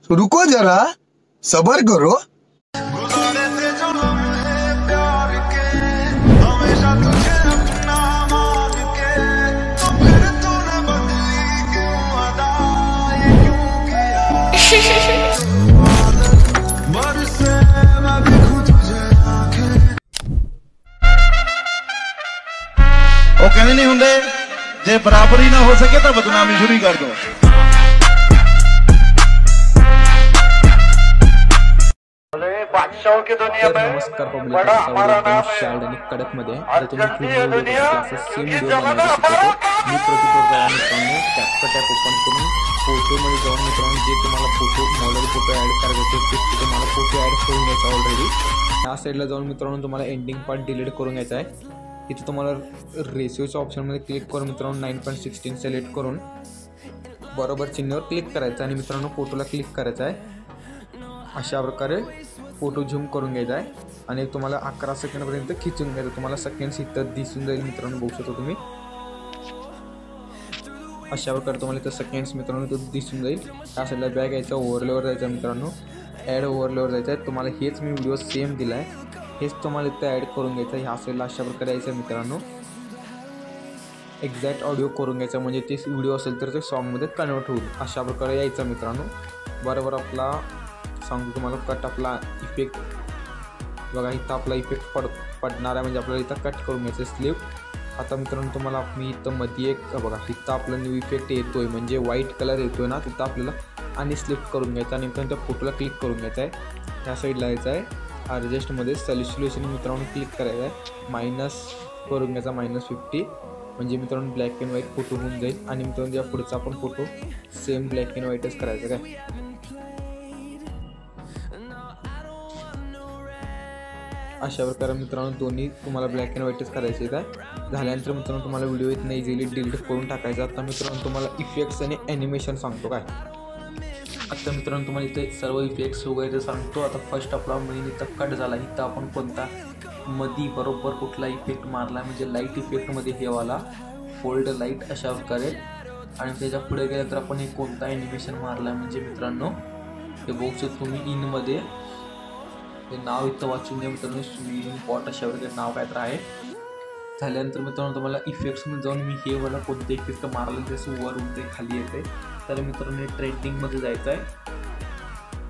रुको जरा, सबर करो। ਉਹ ਕਹਿੰਦੇ ਨਹੀਂ ਹੁੰਦੇ ਜੇ ਬਰਾਬਰੀ ਨਾ ਹੋ ਸਕੇ ਤਾਂ ਬਦਨਾਮੀ ਸ਼ੁਰੂ ਕਰ ਦੋ। नमस्कार पब्लिक, शार्ड आणि कडक मध्ये आता तुम्ही सेम व्हिडिओ बनवू मी मित्रांनो कॅपकट ॲप ओपन करून फोटो मध्ये जाऊन मित्रांनो जे तुम्हाला फोटो मॉडेल फोटो ॲड करायचे ते तुम्हाला फोटो ॲड करून घ्यायचा ऑलरेडी। ह्या साईडला जाऊन मित्रांनो तुम्हाला एंडिंग पार्ट डिलीट करून घ्यायचा आहे। इथे तुम्हाला रेशिओच्या ऑप्शनमध्ये क्लिक करून मित्रांनो 9.16 सिलेक्ट करून बरोबर चिन्हावर क्लिक करायचं आणि मित्रांनो फोटोला क्लिक करायचं आहे। अशा प्रकारे फोटो झूम करून घ्यायचा आहे आणि तुम्हाला 11 सेकंडपर्यंत खिचून घ्यायचं। तुम्हाला सेकंड्स इथं दिसून जाईल मित्रांनो, बघू शकता तुम्ही। अशा प्रकारे तुम्हाला इथं सेकंड्स मित्रांनो इथं दिसून जाईल। त्या साईडला बॅक यायचा, ओव्हरलेवर जायचं मित्रांनो, ॲड ओव्हरलेवर जायचं आहे। तुम्हाला हेच मी व्हिडिओ सेम दिला आहे, हेच तुम्हाला इथं ॲड करून घ्यायचं आहे। ह्या साईडला अशा प्रकारे यायचं मित्रांनो, एक्झॅक्ट ऑडिओ करून घ्यायचा म्हणजे ते व्हिडिओ असेल तर ते सॉन्गमध्ये कन्वर्ट होईल। अशा प्रकारे यायचं मित्रांनो। बरोबर आपला सांगतो तुम्हाला कट आपला इफेक्ट बघा, इथं आपला इफेक्ट पडणार आहे म्हणजे आपल्याला इथं कट करून घ्यायचं स्लीव। आता मित्रांनो तुम्हाला मी इथं मध्ये एक बघा, इथं आपला न्यू इफेक्ट येतोय म्हणजे व्हाईट कलर येतोय ना, तिथं आपल्याला आणि स्लिप करून घ्यायचा आणि मित्रांनो त्या फोटोला क्लिक करून घ्यायचा आहे। ह्या साईडला यायचं आहे, ॲडजस्टमध्ये सॅच्युरेशन मित्रांनो क्लिक करायचं आहे, मायनस करून घ्यायचा -50 म्हणजे मित्रांनो ब्लॅक अँड व्हाईट फोटो होऊन जाईल। आणि मित्रांनो या पुढचा आपण फोटो सेम ब्लॅक अँड व्हाईटच करायचा काय। अशा प्रकारे मित्रांनो दोन्ही तुम्हाला ब्लॅक अँड व्हाईटच करायचे आहे। झाल्यानंतर मित्रांनो तुम्हाला व्हिडिओ इथं इझिली डिलीट करून टाकायचा। आता मित्रांनो तुम्हाला इफेक्ट्स आणि ॲनिमेशन सांगतो काय। आता मित्रांनो तुम्हाला इथे सर्व इफेक्ट्स वगैरे सांगतो। आता फर्स्ट आपला मेन इथं कट झाला, इथं आपण कोणता मधी बरोबर कुठला इफेक्ट मारला म्हणजे लाईट इफेक्टमध्ये हे वाला फोल्ड लाईट अशा प्रकारे। आणि त्याच्या पुढे गेलं तर आपण हे कोणता ॲनिमेशन मारला म्हणजे मित्रांनो हे बघू शकतो तुम्ही इनमध्ये ते नाव इथं वाचून घ्या मित्रांनो, स्विमिंग पॉट अशा वगैरे नाव काय तर आहे। झाल्यानंतर मित्रांनो तुम्हाला इफेक्ट्समध्ये जाऊन मी हे वाला कोणते इफेक्ट मारलं जसं वर होते खाली येते तर मित्रांनो ट्रेंडिंगमध्ये जायचं आहे।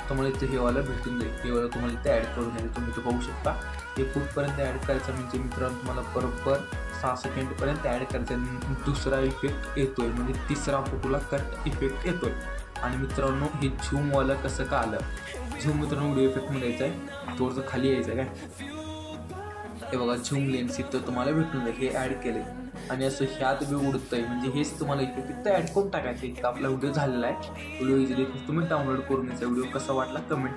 तुम्हाला इथं हे वाला भेटून जाईल, हे वाला तुम्हाला इथे ॲड करून घ्यायचं। तुम्ही इथं बघू शकता हे कुठपर्यंत ॲड करायचं म्हणजे मित्रांनो तुम्हाला बरोबर 6 सेकंडपर्यंत ॲड करायचं। दुसरा इफेक्ट येतोय म्हणजे तिसरा फोटोला कट इफेक्ट येतोय। आणि मित्रांनो हे झूमवालं कसं का आलं, झूम मित्रांनो व्हिडिओ इफेक्टमध्ये यायचं आहे, थोडंसं खाली यायचं आहे काय। हे बघा झूम लेन्स इथं तुम्हाला भेटून जाईल, हे ॲड केले आणि असं ह्यात बी उडतंय म्हणजे हेच तुम्हाला इफेक्ट इथं ॲड करून टाकायचं। इथं आपला व्हिडिओ झालेला आहे, व्हिडिओ इझिली तुम्ही डाउनलोड करून घ्यायचा। व्हिडिओ कसा वाटला कमेंट